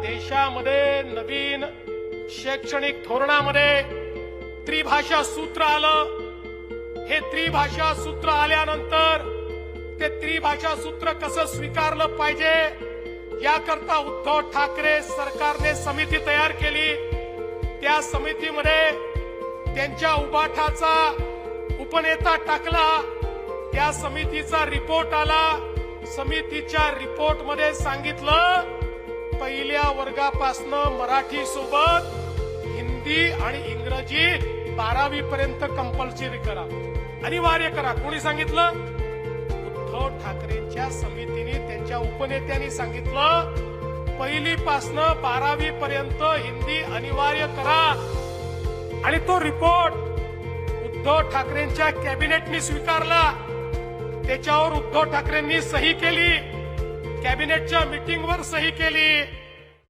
देशामध्ये नवीन शैक्षणिक धोरणामध्ये त्रिभाषा सूत्र आलं। हे त्रिभाषा सूत्र आल्यानंतर ते त्रिभाषा सूत्र कसं स्वीकारलं पाहिजे याकरता उद्धव ठाकरे सरकारने समिती तयार केली। त्या समितीमध्ये त्यांच्या उबाठाचा उपनेता टाकला। त्या समितीचा रिपोर्ट आला। समितीच्या रिपोर्टमध्ये सांगितलं पहिल्या वर्गापासनं मराठी सोबत हिंदी आणि इंग्रजी 12वी पर्यंत कंपल्सरी करा, अनिवार्य करा। कोणी सांगितलं? उद्धव ठाकरेंच्या समितीने त्यांच्या उपनेत्यांनी सांगितलं पहिलीपासनं 12वी पर्यंत हिंदी अनिवार्य करा। आणि तो रिपोर्ट उद्धव ठाकरेंच्या कॅबिनेटने स्वीकारला। त्याच्यावर उद्धव ठाकरेंनी सही केली, कॅबिनेटच्या मीटिंगवर सही केली।